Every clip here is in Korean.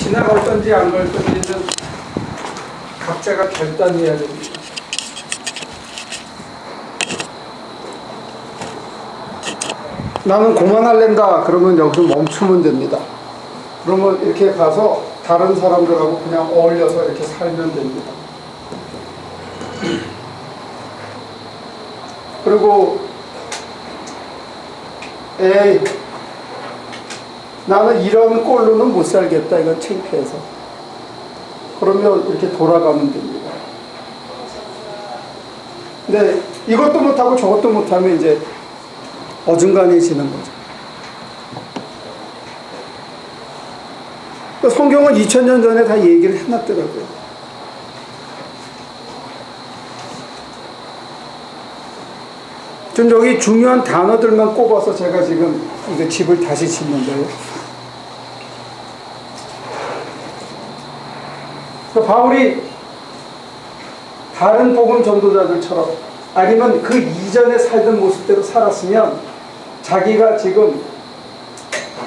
지나갈 건지 안 갈 건지는 각자가 결단해야 됩니다. 나는 그만할랜다 그러면 여기서 멈추면 됩니다. 그러면 이렇게 가서 다른 사람들하고 그냥 어울려서 이렇게 살면 됩니다. 그리고 에이 나는 이런 꼴로는 못 살겠다 이건 창피해서 그러면 이렇게 돌아가면 됩니다. 근데 이것도 못하고 저것도 못하면 이제 어중간해지는 거죠. 성경은 2000년 전에 다 얘기를 해놨더라고요. 좀 여기 중요한 단어들만 꼽아서 제가 지금 이거 집을 다시 짓는 거예요. 바울이 다른 복음 전도자들처럼 아니면 그 이전에 살던 모습대로 살았으면 자기가 지금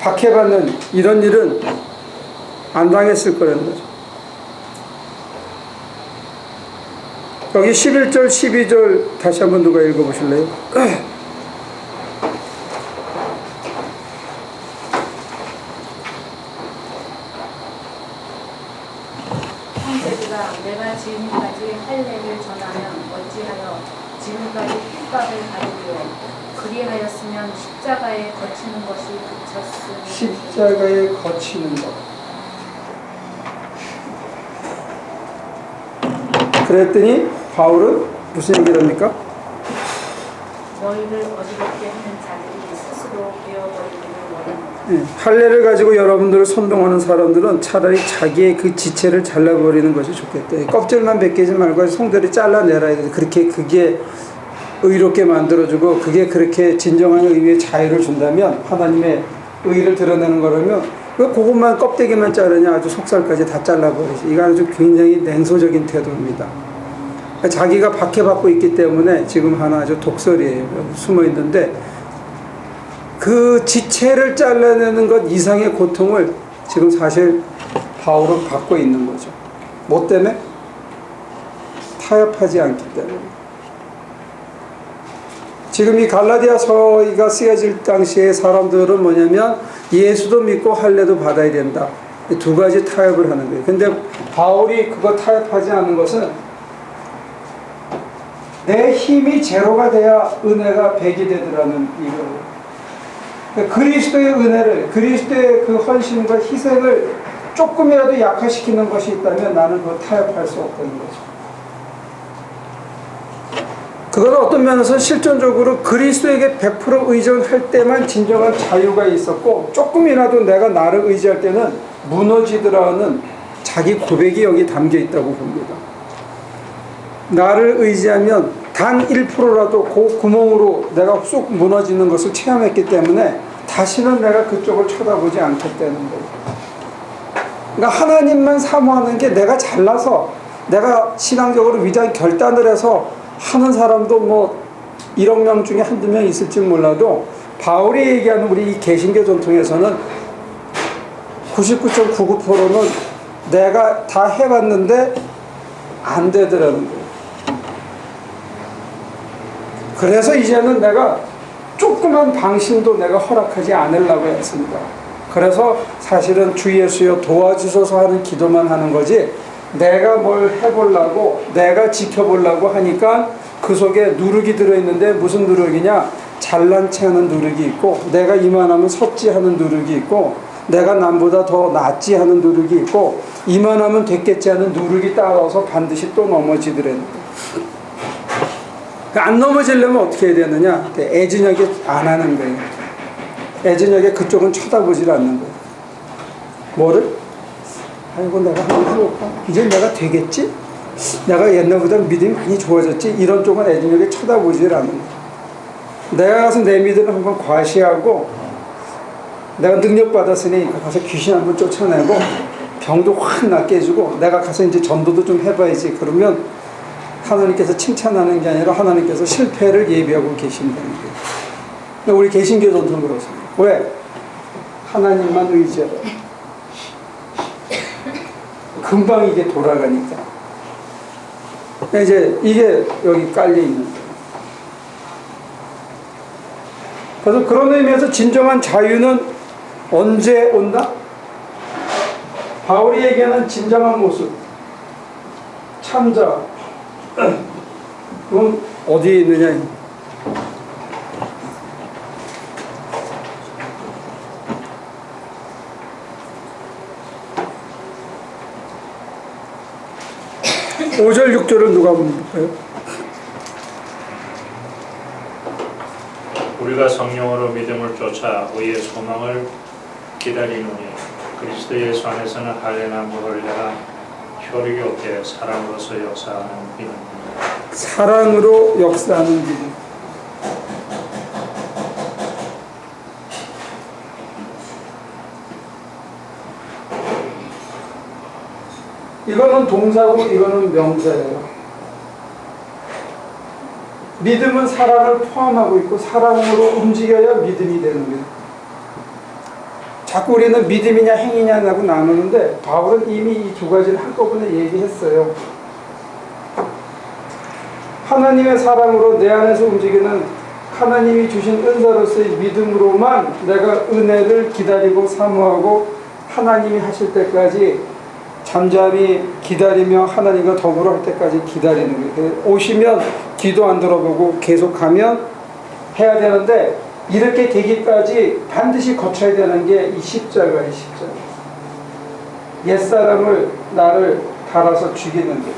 박해받는 이런 일은 안 당했을 거라는 거죠. 여기 11절 12절 다시 한번 누가 읽어보실래요? 내가 지금까지 할례를 전하면 어찌하여 지금까지 핍박을 받으리요. 그리하였으면 십자가에 거치는 것이 그쳤으니 십자가에 거치는 것. 그랬더니 바울은 무슨 얘기를 합니까? 너희를 어지럽게 하는 자들이 스스로 되어버리기를 원하노라. 할례를 가지고 여러분들을 선동하는 사람들은 차라리 자기의 그 지체를 잘라버리는 것이 좋겠다. 껍질만 벗기지 말고 송들이 잘라내라. 그렇게 그게 의롭게 만들어주고 그게 그렇게 진정한 의미의 자유를 준다면 하나님의 의를 드러내는 거라면 왜 그것만 껍데기만 자르냐 아주 속살까지 다 잘라버리지. 이거 아주 굉장히 냉소적인 태도입니다. 자기가 박해받고 있기 때문에 지금 하나 아주 독설이에요. 숨어 있는데 그 지체를 잘라내는 것 이상의 고통을 지금 사실 바울은 받고 있는 거죠. 뭐 때문에? 타협하지 않기 때문에. 지금 이 갈라디아서가 쓰여질 당시에 사람들은 뭐냐면 예수도 믿고 할례도 받아야 된다. 이 두 가지 타협을 하는 거예요. 근데 바울이 그거 타협하지 않은 것은 내 힘이 제로가 돼야 은혜가 100이 되더라는 이거예요. 그러니까 그리스도의 은혜를, 그리스도의 그 헌신과 희생을 조금이라도 약화시키는 것이 있다면 나는 그거 타협할 수 없다는 거죠. 그건 어떤 면에서 실존적으로 그리스도에게 100% 의존할 때만 진정한 자유가 있었고 조금이라도 내가 나를 의지할 때는 무너지더라는 자기 고백이 여기 담겨 있다고 봅니다. 나를 의지하면 단 1%라도 그 구멍으로 내가 쑥 무너지는 것을 체험했기 때문에 다시는 내가 그쪽을 쳐다보지 않겠다는 거예요. 그러니까 하나님만 사모하는 게 내가 잘나서 내가 신앙적으로 위대한 결단을 해서 하는 사람도 뭐 1억 명 중에 한두 명 있을지 몰라도 바울이 얘기하는 우리 이 개신교 전통에서는 99.99%는 내가 다 해봤는데 안 되더라는 거예요. 그래서 이제는 내가 조그만 방심도 내가 허락하지 않으려고 했습니다. 그래서 사실은 주 예수여 도와주소서 하는 기도만 하는 거지 내가 뭘 해보려고 내가 지켜보려고 하니까 그 속에 누룩이 들어있는데 무슨 누룩이냐? 잘난 체 하는 누룩이 있고 내가 이만하면 섰지 하는 누룩이 있고 내가 남보다 더 낫지 하는 누룩이 있고 이만하면 됐겠지 하는 누룩이 따라와서 반드시 또 넘어지더라는 안 넘어지려면 어떻게 해야 되느냐? 애진하게 안 하는 거예요. 애진하게 그쪽은 쳐다보질 않는 거예요. 뭐를? 아이고 내가 한번 해볼까? 이제 내가 되겠지? 내가 옛날보다 믿음이 많이 좋아졌지? 이런 쪽은 애진하게 쳐다보질 않는 거예요. 내가 가서 내 믿음을 한번 과시하고 내가 능력받았으니 가서 귀신 한번 쫓아내고 병도 확 낫게 해주고 내가 가서 이제 전도도 좀 해봐야지. 그러면 하나님께서 칭찬하는 게 아니라 하나님께서 실패를 예비하고 계신다는 거예요. 우리 개신교 전통은 그렇습니다. 왜? 하나님만 의지하라. 금방 이게 돌아가니까. 이제 이게 여기 깔려 있는 거예요. 그래서 그런 의미에서 진정한 자유는 언제 온다? 바울이 얘기하는 진정한 모습, 참자, 그건 어디에 있느냐? 5절 6절을 누가 보면 볼까요? 우리가 성령으로 믿음을 쫓아 의의 소망을 기다리노니 그리스도 예수 안에서는 할례나 무할례나 효력이 없게 사랑으로서 역사하는 믿음. 사랑으로 역사하는 믿음. 이거는 동사고 이거는 명사예요. 믿음은 사랑을 포함하고 있고 사랑으로 움직여야 믿음이 되는 거예요. 자꾸 우리는 믿음이냐 행위냐라고 나누는데 바울은 이미 이 두 가지를 한꺼번에 얘기했어요. 하나님의 사랑으로 내 안에서 움직이는 하나님이 주신 은사로서의 믿음으로만 내가 은혜를 기다리고 사모하고 하나님이 하실 때까지 잠잠히 기다리며 하나님과 더불어 할 때까지 기다리는 거예요. 오시면 기도 안 들어보고 계속하면 해야 되는데 이렇게 되기까지 반드시 거쳐야 되는 게 이 십자가의 십자가. 옛사람을 나를 달아서 죽이는 거예요.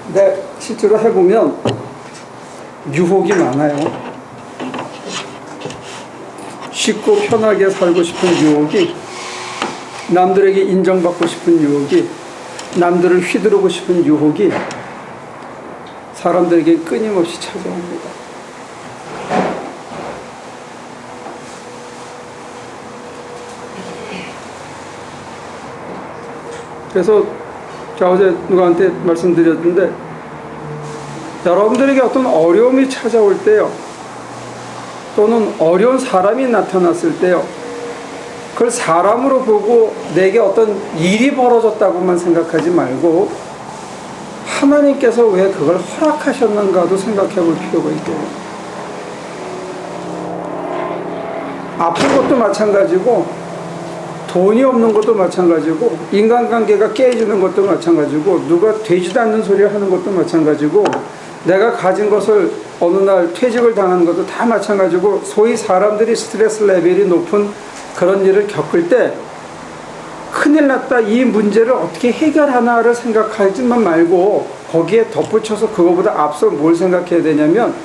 근데 실제로 해보면 유혹이 많아요. 쉽고 편하게 살고 싶은 유혹이, 남들에게 인정받고 싶은 유혹이, 남들을 휘두르고 싶은 유혹이 사람들에게 끊임없이 찾아옵니다. 그래서 제가 어제 누구한테 말씀드렸는데 여러분들에게 어떤 어려움이 찾아올 때요, 또는 어려운 사람이 나타났을 때요, 그걸 사람으로 보고 내게 어떤 일이 벌어졌다고만 생각하지 말고 하나님께서 왜 그걸 허락하셨는가도 생각해 볼 필요가 있대요. 아픈 것도 마찬가지고 돈이 없는 것도 마찬가지고 인간관계가 깨지는 것도 마찬가지고 누가 되지도 않는 소리를 하는 것도 마찬가지고 내가 가진 것을 어느 날 퇴직을 당하는 것도 다 마찬가지고 소위 사람들이 스트레스 레벨이 높은 그런 일을 겪을 때 큰일 났다, 이 문제를 어떻게 해결하나를 생각하지만 말고 거기에 덧붙여서 그거보다 앞서 뭘 생각해야 되냐면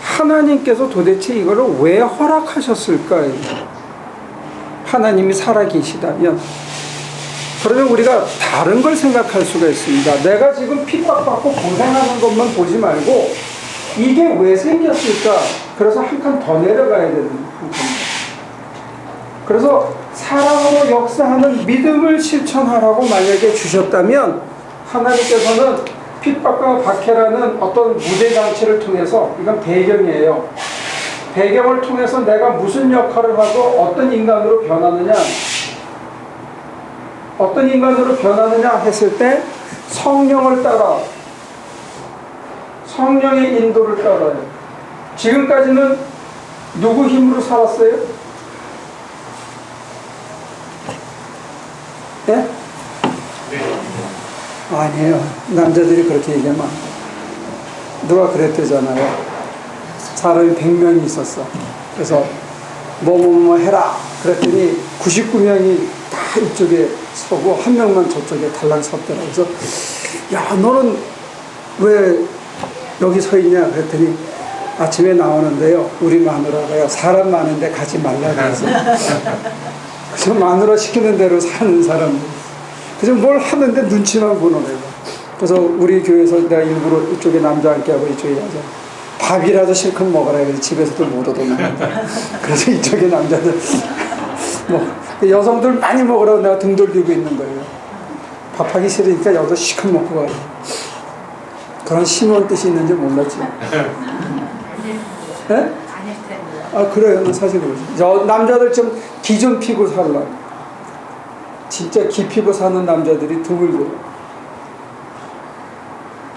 하나님께서 도대체 이거를 왜 허락하셨을까요? 하나님이 살아계시다면 그러면 우리가 다른 걸 생각할 수가 있습니다. 내가 지금 핍박받고 고생하는 것만 보지 말고 이게 왜 생겼을까? 그래서 한 칸 더 내려가야 되는 한 칸. 그래서 사랑으로 역사하는 믿음을 실천하라고 만약에 주셨다면 하나님께서는 핍박과 박해라는 어떤 무대장치를 통해서, 이건 배경이에요. 배경을 통해서 내가 무슨 역할을 하고 어떤 인간으로 변하느냐, 어떤 인간으로 변하느냐 했을 때 성령을 따라, 성령의 인도를 따라요. 지금까지는 누구 힘으로 살았어요? 예? 네? 아니에요. 남자들이 그렇게 얘기하면 안 돼요. 누가 그랬대잖아요. 사람이 100명이 있었어. 그래서 뭐 해라 그랬더니 99명이 다 이쪽에 서고 한 명만 저쪽에 달랑 섰더라. 그래서 야, 너는 왜 여기 서 있냐 그랬더니 아침에 나오는데요, 우리 마누라가요 사람 많은데 가지 말라 그래서 그래서 마누라 시키는 대로 사는 사람. 그래서 뭘 하는데 눈치만 보는 애가. 그래서 우리 교회에서 내가 일부러 이쪽에 남자 앉게 하고 이쪽에 여자, 밥이라도 실컷 먹으라 해서 집에서도 못 얻어먹는다. 그래서 이쪽에 남자들 뭐 여성들 많이 먹으라고 내가 등 돌리고 있는 거예요. 밥하기 싫으니까 여기서 실컷 먹고 가요. 그런 심오한 뜻이 있는지 몰랐지. 예? 아닐 텐데. 아, 그래요. 사실 그러죠. 남자들 좀 기 좀 피고 살라. 진짜 깊이고 사는 남자들이 드물더라고요.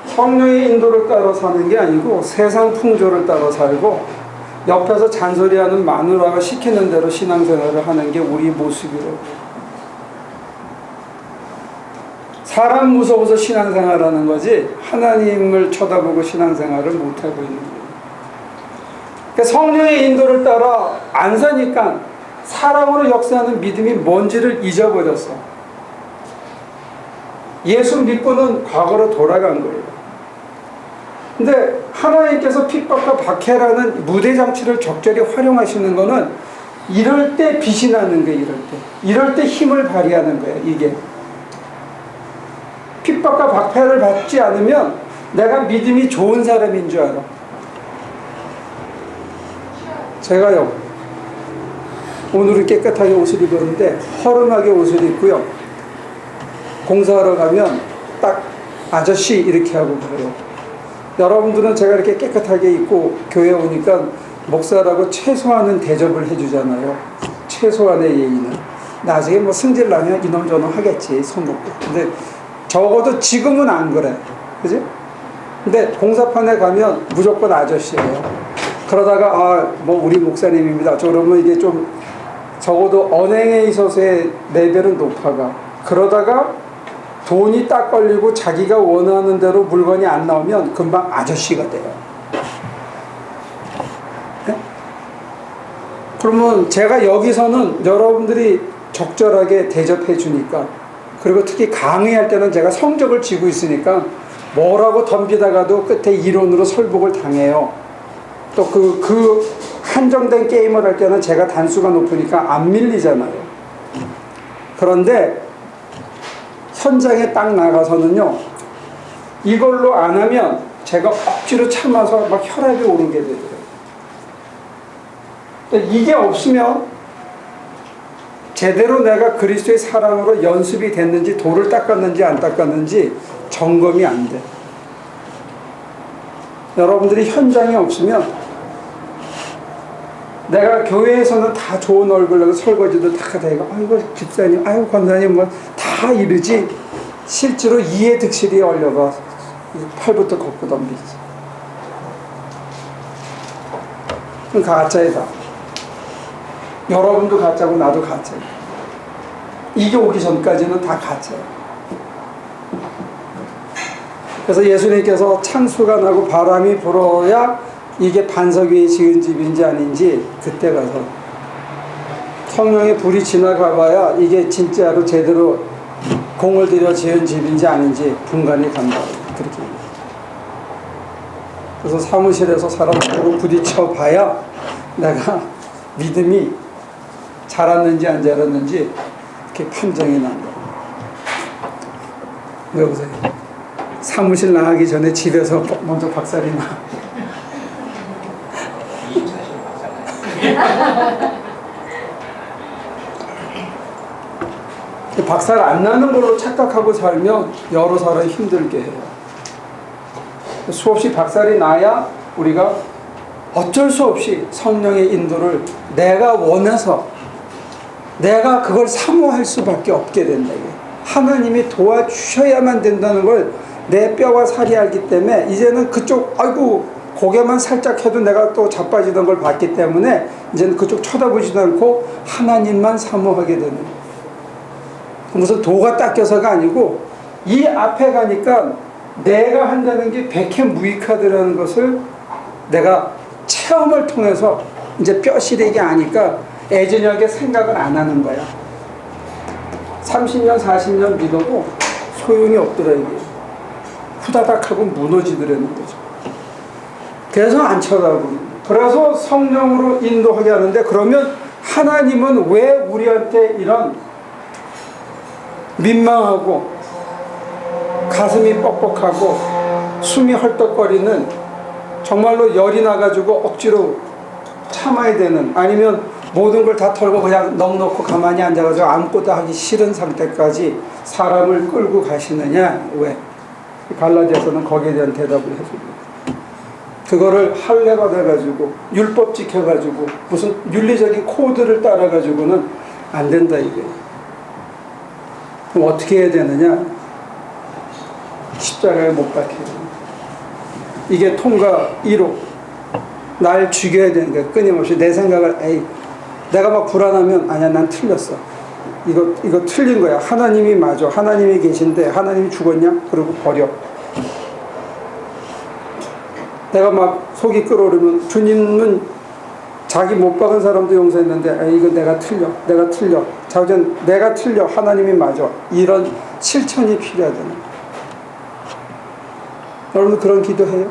성령의 인도를 따라 사는 게 아니고 세상 풍조를 따라 살고 옆에서 잔소리하는 마누라가 시키는 대로 신앙생활을 하는 게 우리 모습이라고. 사람 무서워서 신앙생활하는 거지 하나님을 쳐다보고 신앙생활을 못하고 있는 거예요. 그러니까 성령의 인도를 따라 안 사니까 사랑으로 역사하는 믿음이 뭔지를 잊어버렸어. 예수 믿고는 과거로 돌아간 거예요. 근데 하나님께서 핍박과 박해라는 무대장치를 적절히 활용하시는 거는 이럴 때 빛이 나는 거예요. 이럴 때 힘을 발휘하는 거예요. 이게 핍박과 박해를 받지 않으면 내가 믿음이 좋은 사람인 줄 알아. 제가요 오늘은 깨끗하게 옷을 입었는데 허름하게 옷을 입고요 공사하러 가면 딱 아저씨 이렇게 하고 그래요. 여러분들은 제가 이렇게 깨끗하게 입고 교회 오니까 목사라고 최소한은 대접을 해주잖아요. 최소한의 예의는. 나중에 뭐 승질 나면 이놈저놈 하겠지 손 놓고. 근데 적어도 지금은 안 그래. 그지? 근데 공사판에 가면 무조건 아저씨예요. 그러다가 뭐 우리 목사님입니다. 그러면 이게 좀 적어도 언행에 있어서의 레벨은 높아가. 그러다가 돈이 딱 걸리고 자기가 원하는 대로 물건이 안 나오면 금방 아저씨가 돼요. 네? 그러면 제가 여기서는 여러분들이 적절하게 대접해 주니까, 그리고 특히 강의할 때는 제가 성적을 쥐고 있으니까 뭐라고 덤비다가도 끝에 이론으로 설복을 당해요. 또 그 한정된 게임을 할 때는 제가 단수가 높으니까 안 밀리잖아요. 그런데 현장에 딱 나가서는요, 이걸로 안 하면 제가 억지로 참아서 막 혈압이 오르게 되더라고요. 이게 없으면 제대로 내가 그리스도의 사랑으로 연습이 됐는지, 돌을 닦았는지 안 닦았는지 점검이 안 돼. 여러분들이 현장에 없으면, 내가 교회에서는 다 좋은 얼굴로 설거지도 다 되고, 아이고 집사님, 아이고 권사님 뭐 다 이러지, 실제로 이해 득실이 얼려가 팔부터 걷고 덤비지. 그럼 가짜이다. 여러분도 가짜고 나도 가짜야. 이게 오기 전까지는 다 가짜야. 그래서 예수님께서 창수가 나고 바람이 불어야 이게 반석 위에 지은 집인지 아닌지, 그때 가서 성령의 불이 지나가 봐야 이게 진짜로 제대로 공을 들여 지은 집인지 아닌지 분간이 간다. 그렇게. 그래서 사무실에서 사람하고 부딪혀 봐야 내가 믿음이 자랐는지 안 자랐는지 이렇게 판정이 난다. 왜 보세요? 사무실 나가기 전에 집에서 먼저 박살이 나. 박살 안 나는 걸로 착각하고 살면 여러 사람이 힘들게 해요. 수없이 박살이 나야 우리가 어쩔 수 없이 성령의 인도를 내가 원해서 내가 그걸 사모할 수밖에 없게 된다. 하나님이 도와주셔야만 된다는 걸 내 뼈와 살이 알기 때문에 이제는 그쪽, 아이고 고개만 살짝 해도 내가 또 자빠지던 걸 봤기 때문에 이제는 그쪽 쳐다보지도 않고 하나님만 사모하게 되는 거예요. 무슨 도가 닦여서가 아니고 이 앞에 가니까 내가 한다는 게 백해무익하다는 것을 내가 체험을 통해서 이제 뼈시리게 아니까 애저녁에 생각을 안 하는 거야. 30년 40년 믿어도 소용이 없더라. 이게 후다닥 하고 무너지더라는 거죠. 그래서 안 쳐다보는. 그래서 성령으로 인도하게 하는데, 그러면 하나님은 왜 우리한테 이런 민망하고 가슴이 뻑뻑하고 숨이 헐떡거리는, 정말로 열이 나가지고 억지로 참아야 되는, 아니면 모든 걸 다 털고 그냥 넋놓고 가만히 앉아가지고 아무것도 하기 싫은 상태까지 사람을 끌고 가시느냐? 왜? 갈라디아서는 거기에 대한 대답을 해줍니다. 그거를 할례 받아가지고 율법 지켜가지고 무슨 윤리적인 코드를 따라가지고는 안 된다 이게. 그럼 어떻게 해야 되느냐? 십자가에 못 박혀야 돼. 이게 통과 1호. 날 죽여야 되는 거야. 끊임없이 내 생각을, 에이, 내가 막 불안하면, 아니야, 난 틀렸어. 이거 틀린 거야. 하나님이 맞아. 하나님이 계신데, 하나님이 죽었냐? 그러고 버려. 내가 막 속이 끓어오르면, 주님은 자기 못 박은 사람도 용서했는데, 에이, 이거 내가 틀려. 자우전 내가 틀려. 하나님이 맞아. 이런 실천이 필요하다는 거야. 여러분도 그런 기도해요?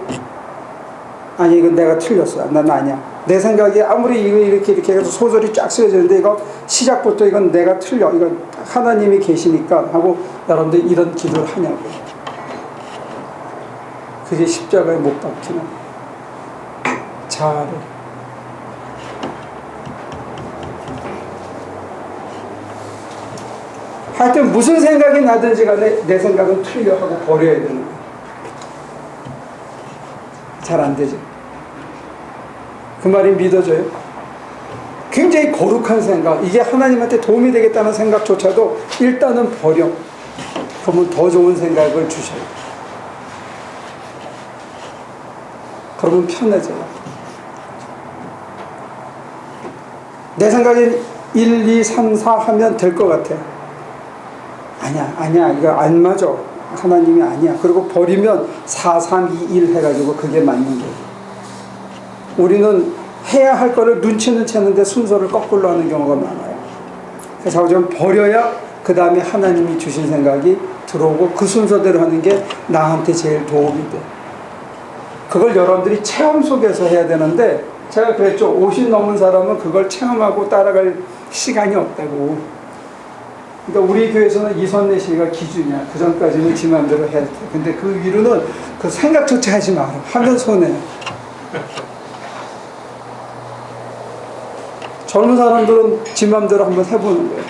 아니, 이건 내가 틀렸어. 난 아니야. 내 생각이 아무리 이렇게 해서 소설이 쫙 쓰여지는데, 이거 시작부터 이건 내가 틀려. 이건 하나님이 계시니까 하고, 여러분들 이런 기도를 하냐고. 그게 십자가에 못 박히는 자아를. 하여튼 무슨 생각이 나든지 간에 내 생각은 틀려 하고 버려야 되는 거예요. 잘 안 되죠. 그 말이 믿어져요? 굉장히 거룩한 생각, 이게 하나님한테 도움이 되겠다는 생각조차도 일단은 버려. 그러면 더 좋은 생각을 주셔요. 그러면 편해져요. 내 생각엔 1, 2, 3, 4 하면 될 것 같아. 아니야, 이거 안 맞아. 하나님이 아니야. 그리고 버리면 4, 3, 2, 1 해가지고 그게 맞는 거예요. 우리는 해야 할 거를 눈치는 채는데 순서를 거꾸로 하는 경우가 많아요. 그래서 좀 버려야 그 다음에 하나님이 주신 생각이 들어오고 그 순서대로 하는 게 나한테 제일 도움이 돼. 그걸 여러분들이 체험 속에서 해야 되는데, 제가 그랬죠. 50 넘은 사람은 그걸 체험하고 따라갈 시간이 없다고. 그러니까 우리 교회에서는 이선내 씨가 기준이야. 그 전까지는 지 마음대로 해야 돼. 근데 그 위로는 그 생각조차 하지 마라. 하면 손해. 젊은 사람들은 지 마음대로 한번 해보는 거예요.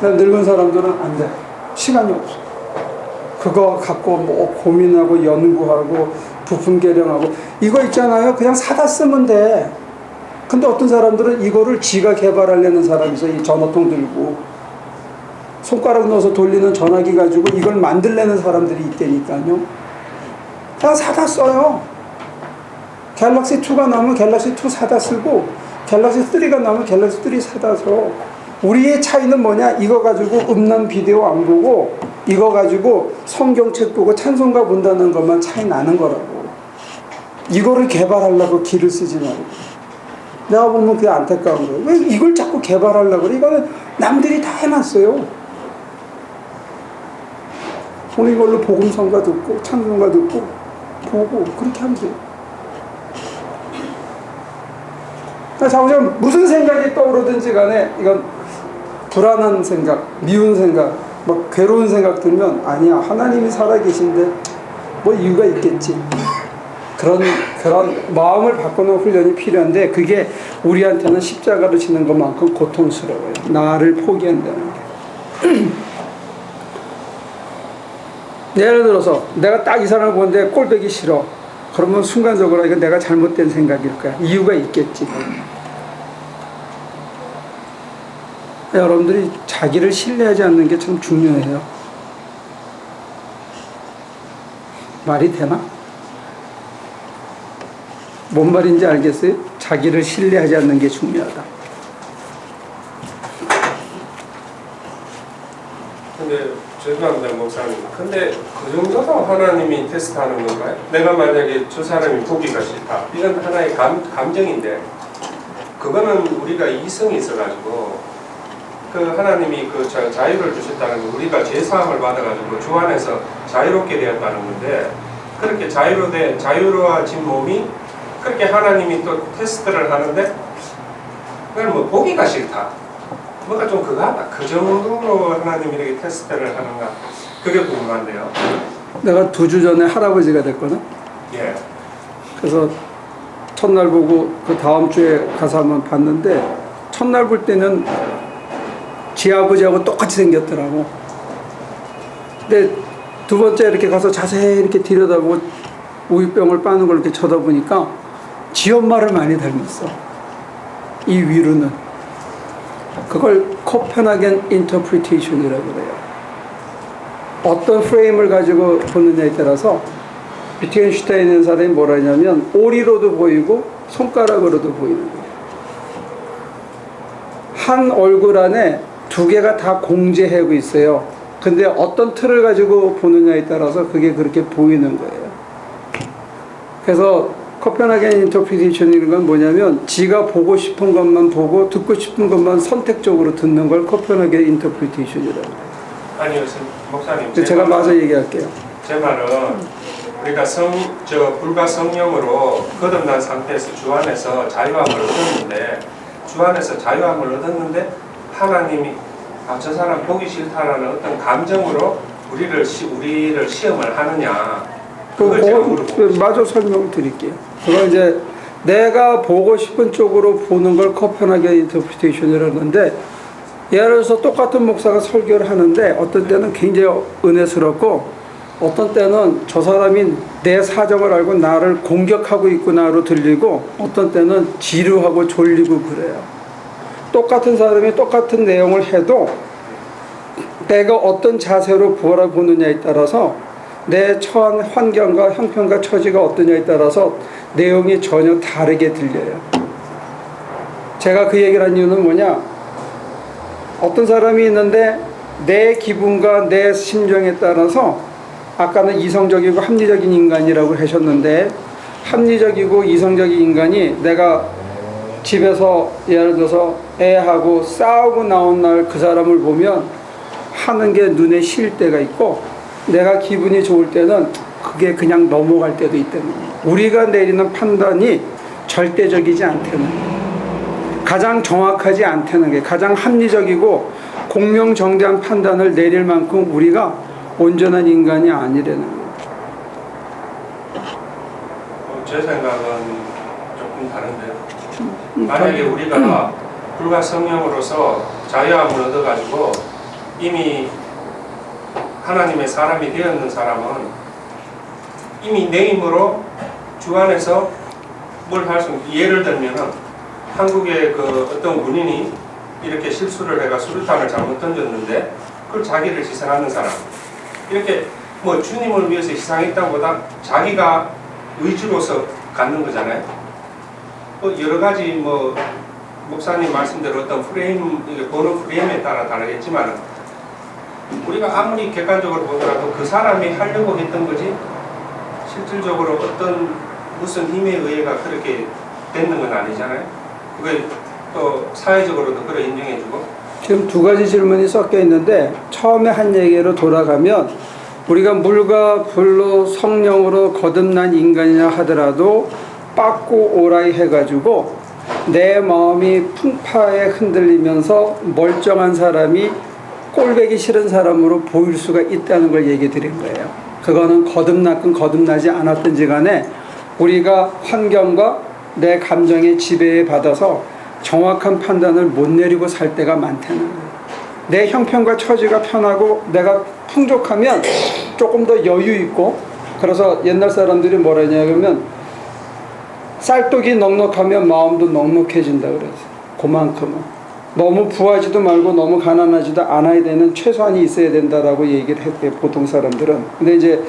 근데 늙은 사람들은 안 돼. 시간이 없어. 그거 갖고 뭐 고민하고 연구하고 부품 개량하고 이거 있잖아요. 그냥 사다 쓰면 돼. 근데 어떤 사람들은 이거를 지가 개발하려는 사람이 있어. 이 전화통 들고 손가락 넣어서 돌리는 전화기 가지고 이걸 만들려는 사람들이 있다니까요. 그냥 사다 써요. 갤럭시 2가 나오면 갤럭시 2 사다 쓰고, 갤럭시 3가 나오면 갤럭시 3 사다 써. 우리의 차이는 뭐냐? 이거 가지고 음란 비디오 안 보고 이거 가지고 성경책 보고 찬송가 본다는 것만 차이 나는 거라고. 이거를 개발하려고 기를 쓰지 말고. 내가 보면 그게 안타까운 거예요. 왜 이걸 자꾸 개발하려고 그래? 이거는 남들이 다 해놨어요. 오늘 이걸로 복음성가 듣고 찬송가 듣고 보고 그렇게 하면 돼요. 자, 보시면 무슨 생각이 떠오르든지 간에 이건 불안한 생각, 미운 생각, 뭐 괴로운 생각 들면 아니야, 하나님이 살아계신데 뭐 이유가 있겠지. 그런 마음을 바꾸는 훈련이 필요한데, 그게 우리한테는 십자가를 지는 것만큼 고통스러워요. 나를 포기한다는 게. 예를 들어서 내가 딱 이 사람을 보는데 꼴보기 싫어. 그러면 순간적으로 이거 내가 잘못된 생각일 거야. 이유가 있겠지. 여러분들이 자기를 신뢰하지 않는 게 참 중요해요. 말이 되나? 뭔 말인지 알겠어요? 자기를 신뢰하지 않는 게 중요하다. 근데 죄송합니다, 목사님. 근데 그 정도도 하나님이 테스트하는 건가요? 내가 만약에 저 사람이 보기가 싫다, 이건 하나의 감정인데, 그거는 우리가 이성이 있어가지고 그 하나님이 그 자유를 주셨다는 거, 우리가 제사함을 받아가지고 주 안에서 자유롭게 되었다는 건데, 그렇게 자유로워진 몸이 그렇게 하나님이 또 테스트를 하는데, 그걸 뭐 보기가 싫다, 뭔가 좀 그거 하다, 그 정도로 하나님이 이렇게 테스트를 하는가, 그게 궁금한데요. 내가 2주 전에 할아버지가 됐거든. 예. 그래서 첫날 보고 그 다음 주에 가서 한번 봤는데, 첫날 볼 때는 지 아버지하고 똑같이 생겼더라고. 근데 두 번째 이렇게 가서 자세히 이렇게 들여다보고 우유병을 빠는 걸 이렇게 쳐다보니까 지 엄마를 많이 닮았어. 이 위로는. 그걸 코펜하겐 인터프리테이션이라고 그래요. 어떤 프레임을 가지고 보느냐에 따라서 비트겐슈타인이라는 사람이 뭐라 하냐면 오리로도 보이고 손가락으로도 보이는 거예요. 한 얼굴 안에 두 개가 다 공제하고 있어요. 근데 어떤 틀을 가지고 보느냐에 따라서 그게 그렇게 보이는 거예요. 그래서 코펜하겐 인터프리테이션이라는 건 뭐냐면 지가 보고 싶은 것만 보고 듣고 싶은 것만 선택적으로 듣는 걸 코펜하겐 인터프리테이션이라고 해요. 아니요, 목사님. 제가 마저 얘기할게요. 제 말은 우리가 불과 성령으로 거듭난 상태에서 주 안에서 자유함을 얻었는데 하나님이 저 사람 보기 싫다라는 어떤 감정으로 우리를 시험을 하느냐. 그걸 제가 물어보고 마저 설명을 드릴게요. 그건 이제 내가 보고 싶은 쪽으로 보는 걸 코펜하겐 인터프리테이션이라는데, 예를 들어서 똑같은 목사가 설교를 하는데 어떤 때는 굉장히 은혜스럽고 어떤 때는 저 사람이 내 사정을 알고 나를 공격하고 있구나로 들리고 어떤 때는 지루하고 졸리고 그래요. 똑같은 사람이 똑같은 내용을 해도 내가 어떤 자세로 보느냐에 따라서 내 처한 환경과 형편과 처지가 어떠냐에 따라서 내용이 전혀 다르게 들려요. 제가 그 얘기를 한 이유는 뭐냐, 어떤 사람이 있는데 내 기분과 내 심정에 따라서, 아까는 이성적이고 합리적인 인간이라고 하셨는데, 합리적이고 이성적인 인간이 내가 집에서 예를 들어서 애하고 싸우고 나온 날 그 사람을 보면 하는 게 눈에 실 때가 있고, 내가 기분이 좋을 때는 그게 그냥 넘어갈 때도 있다는 거예요. 우리가 내리는 판단이 절대적이지 않다는 거예요. 가장 정확하지 않다는 게, 가장 합리적이고 공명정대한 판단을 내릴 만큼 우리가 온전한 인간이 아니라는 거예요. 제 생각은 조금 다른데요. 만약에 우리가 불과 성령으로서 자유함을 얻어가지고 이미 하나님의 사람이 되었는 사람은 이미 내 힘으로 주 안에서 뭘 할 수, 예를 들면은 한국의 그 어떤 군인이 이렇게 실수를 해가 수류탄을 잘못 던졌는데 그걸 자기를 희생하는 사람, 이렇게 뭐 주님을 위해서 희생했다보다 자기가 의지로서 갖는 거잖아요. 여러 가지 뭐 목사님 말씀대로 어떤 프레임, 보는 프레임에 따라 다르겠지만 우리가 아무리 객관적으로 보더라도 그 사람이 하려고 했던 거지 실질적으로 어떤 무슨 힘에 의해가 그렇게 됐는 건 아니잖아요. 그게 또 사회적으로도 그래 인정해주고. 지금 두 가지 질문이 섞여 있는데, 처음에 한 얘기로 돌아가면 우리가 물과 불로 성령으로 거듭난 인간이라 하더라도 빠꾸 오라이 해가지고 내 마음이 풍파에 흔들리면서 멀쩡한 사람이 꼴배기 싫은 사람으로 보일 수가 있다는 걸 얘기 드린 거예요. 그거는 거듭났건 거듭나지 않았든지 간에 우리가 환경과 내 감정에 지배에 받아서 정확한 판단을 못 내리고 살 때가 많다는 거예요. 내 형편과 처지가 편하고 내가 풍족하면 조금 더 여유 있고, 그래서 옛날 사람들이 뭐라 하냐면 쌀떡이 넉넉하면 마음도 넉넉해진다 그래서, 그만큼은 너무 부하지도 말고 너무 가난하지도 않아야 되는 최소한이 있어야 된다라고 얘기를 했대요, 보통 사람들은. 근데 이제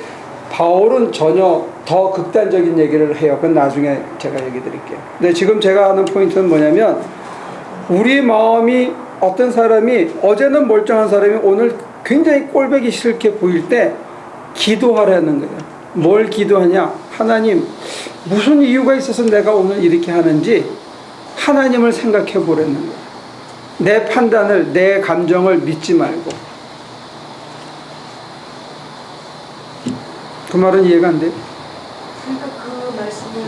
바울은 전혀 더 극단적인 얘기를 해요. 그건 나중에 제가 얘기 드릴게요. 근데 지금 제가 하는 포인트는 뭐냐면, 우리 마음이, 어떤 사람이 어제는 멀쩡한 사람이 오늘 굉장히 꼴보기 싫게 보일 때 기도하라는 거예요. 뭘 기도하냐? 하나님, 무슨 이유가 있어서 내가 오늘 이렇게 하는지 하나님을 생각해 보라는 거예요. 내 판단을, 내 감정을 믿지 말고. 그 말은 이해가 안 돼요? 그러니까 그 말씀은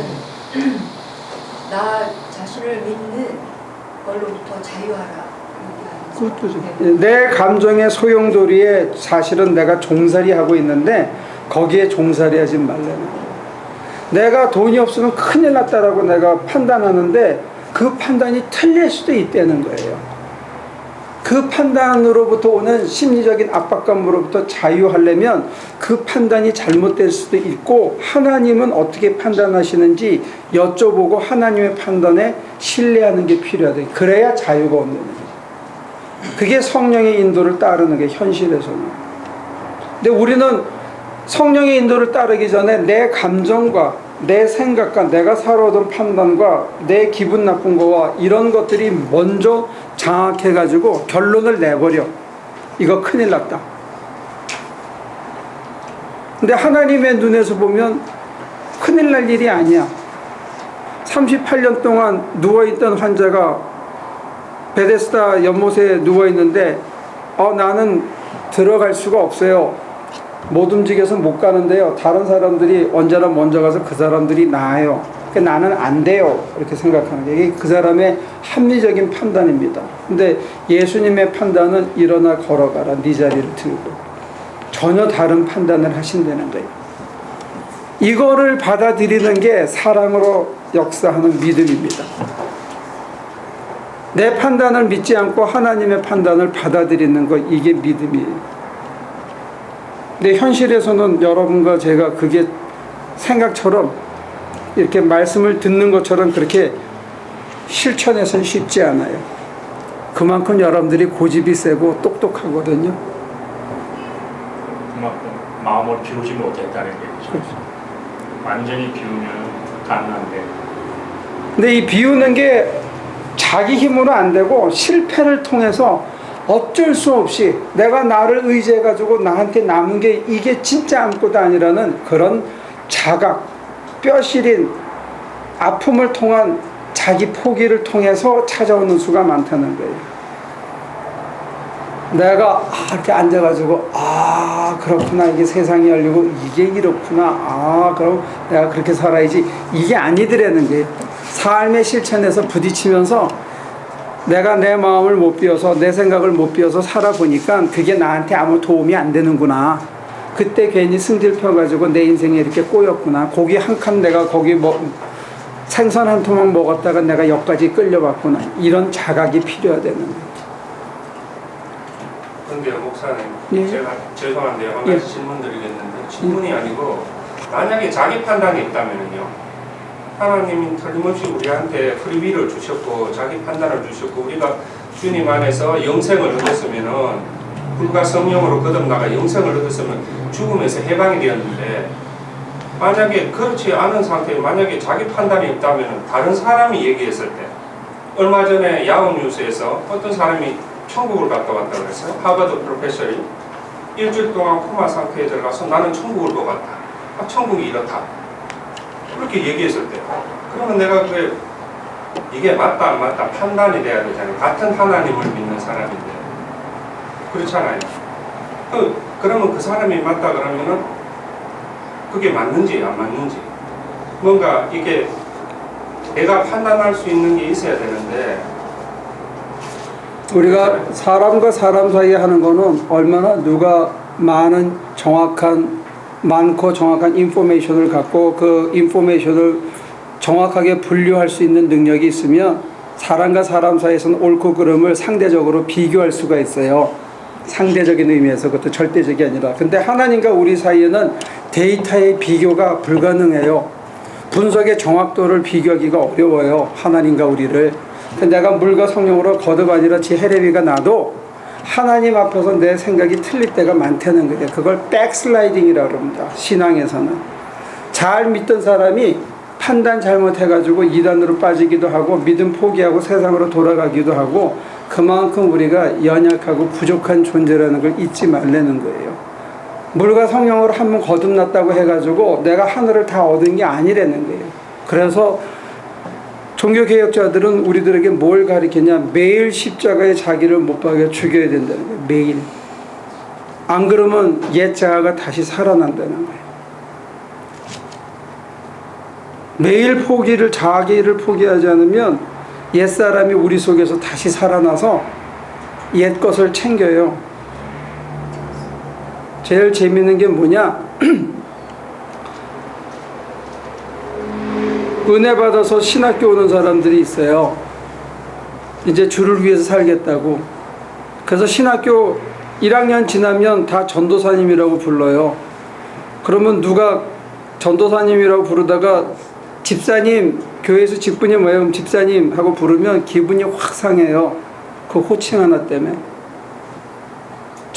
나 자신을 믿는 걸로부터 자유하라. 그것도 내 감정의 소용돌이에 사실은 내가 종살이 하고 있는데 거기에 종살이 하지 말라는 거예요. 내가 돈이 없으면 큰일 났다라고 내가 판단하는데 그 판단이 틀릴 수도 있다는 거예요. 그 판단으로부터 오는 심리적인 압박감으로부터 자유하려면 그 판단이 잘못될 수도 있고, 하나님은 어떻게 판단하시는지 여쭤보고 하나님의 판단에 신뢰하는 게 필요하다. 그래야 자유가 없는 거예요. 그게 성령의 인도를 따르는 게 현실에서는. 근데 우리는 성령의 인도를 따르기 전에 내 감정과 내 생각과 내가 살아오던 판단과 내 기분 나쁜 거와 이런 것들이 먼저 장악해가지고 결론을 내버려. 이거 큰일 났다. 근데 하나님의 눈에서 보면 큰일 날 일이 아니야. 38년 동안 누워있던 환자가 베데스다 연못에 누워있는데 나는 들어갈 수가 없어요. 못 움직여서 못 가는데요. 다른 사람들이 언제나 먼저 가서 그 사람들이 나아요. 그러니까 나는 안 돼요. 이렇게 생각하는 게 이게 그 사람의 합리적인 판단입니다. 근데 예수님의 판단은 일어나 걸어가라. 네 자리를 들고. 전혀 다른 판단을 하신다는 거예요. 이거를 받아들이는 게 사랑으로 역사하는 믿음입니다. 내 판단을 믿지 않고 하나님의 판단을 받아들이는 것, 이게 믿음이에요. 근데 현실에서는 여러분과 제가 그게 생각처럼 이렇게 말씀을 듣는 것처럼 그렇게 실천해서는 쉽지 않아요. 그만큼 여러분들이 고집이 세고 똑똑하거든요. 그만큼 마음을 비우지 못했다는 얘기죠. 그렇죠. 완전히 비우면 가능한데. 근데 이 비우는 게 자기 힘으로 안 되고 실패를 통해서 어쩔 수 없이 내가 나를 의지해가지고 나한테 남은 게 이게 진짜 아무것도 아니라는 그런 자각, 뼈시린 아픔을 통한 자기 포기를 통해서 찾아오는 수가 많다는 거예요. 내가 이렇게 앉아가지고 그렇구나, 이게 세상이 열리고 이게 이렇구나, 그럼 내가 그렇게 살아야지, 이게 아니더라는 거예요. 삶의 실천에서 부딪히면서 내가 내 마음을 못 비워서 내 생각을 못 비워서 살아보니까 그게 나한테 아무 도움이 안 되는구나. 그때 괜히 승질 펴가지고 내 인생에 이렇게 꼬였구나. 고기 한 칸 내가 거기 생선 한 토막 먹었다가 내가 여기까지 끌려왔구나. 이런 자각이 필요하다는 거예요. 근데요, 목사님, 예. 제가 죄송한데요, 한 가지 질문 드리겠는데, 질문이 아니고 만약에 자기 판단이 있다면요, 하나님이 틀림없이 우리한테 프리위를 주셨고 자기 판단을 주셨고 우리가 주님 안에서 영생을 얻었으면은 불과 성령으로 거듭나가 영생을 얻었으면 죽음에서 해방이 되었는데, 만약에 그렇지 않은 상태에 만약에 자기 판단이 없다면 다른 사람이 얘기했을 때, 얼마 전에 야후 뉴스에서 어떤 사람이 천국을 갔다 왔다고 그랬어요. 하버드 프로페서리 일주일 동안 코마 상태에 들어가서 나는 천국을 보고 갔다. 천국이 이렇다. 그렇게 얘기했을 때, 그러면 내가 이게 맞다 안 맞다 판단이 돼야 되잖아요. 같은 하나님을 믿는 사람인데. 그렇잖아요. 그러면 그 사람이 맞다 그러면은 그게 맞는지 안 맞는지 뭔가 이게 내가 판단할 수 있는 게 있어야 되는데, 우리가 사람과 사람 사이에 하는 거는 얼마나 누가 많고 정확한 인포메이션을 갖고 그 인포메이션을 정확하게 분류할 수 있는 능력이 있으면 사람과 사람 사이에서는 옳고 그름을 상대적으로 비교할 수가 있어요. 상대적인 의미에서, 그것도 절대적이 아니라. 근데 하나님과 우리 사이에는 데이터의 비교가 불가능해요. 분석의 정확도를 비교하기가 어려워요. 하나님과 우리를. 근데 내가 물과 성령으로 거듭 아니라 지혜레비가 나도 하나님 앞에서 내 생각이 틀릴 때가 많다는 거예요. 그걸 백슬라이딩이라고 합니다. 신앙에서는. 잘 믿던 사람이 판단 잘못해가지고 이단으로 빠지기도 하고 믿음 포기하고 세상으로 돌아가기도 하고, 그만큼 우리가 연약하고 부족한 존재라는 걸 잊지 말라는 거예요. 물과 성령으로 한 번 거듭났다고 해가지고 내가 하늘을 다 얻은 게 아니라는 거예요. 그래서 종교개혁자들은 우리들에게 뭘 가르치냐, 매일 십자가에 자기를 못 박여 죽여야 된다는 거예요. 매일. 안 그러면 옛 자아가 다시 살아난다는 거예요. 매일 자기를 포기하지 않으면 옛사람이 우리 속에서 다시 살아나서 옛 것을 챙겨요. 제일 재밌는 게 뭐냐, 은혜 받아서 신학교 오는 사람들이 있어요. 이제 주를 위해서 살겠다고. 그래서 신학교 1학년 지나면 다 전도사님이라고 불러요. 그러면 누가 전도사님이라고 부르다가 집사님, 교회에서 직분이 뭐예요? 집사님 하고 부르면 기분이 확 상해요. 그 호칭 하나 때문에.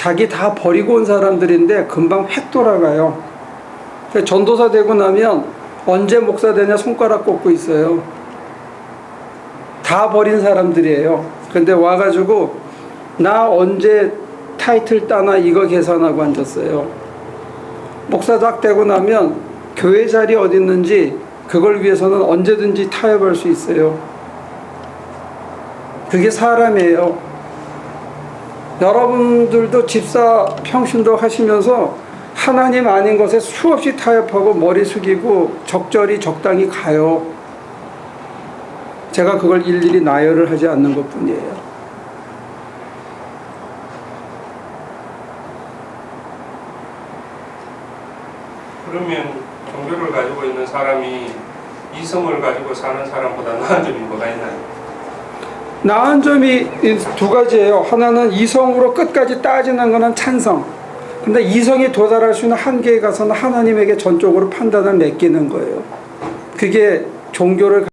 자기 다 버리고 온 사람들인데 금방 획 돌아가요. 전도사 되고 나면 언제 목사 되냐 손가락 꽂고 있어요. 다 버린 사람들이에요. 근데 와가지고 나 언제 타이틀 따나 이거 계산하고 앉았어요. 목사 딱 되고 나면 교회 자리 어디 있는지 그걸 위해서는 언제든지 타협할 수 있어요. 그게 사람이에요. 여러분들도 집사 평신도 하시면서 하나님 아닌 것에 수없이 타협하고 머리 숙이고 적절히 적당히 가요. 제가 그걸 일일이 나열을 하지 않는 것뿐이에요. 그러면 종교를 가지고 있는 사람이 이성을 가지고 사는 사람보다 나은 점이 뭐가 있나요? 나은 점이 두 가지예요. 하나는 이성으로 끝까지 따지는 것은 찬성. 근데 이성이 도달할 수 있는 한계에 가서는 하나님에게 전적으로 판단을 맡기는 거예요. 그게 종교를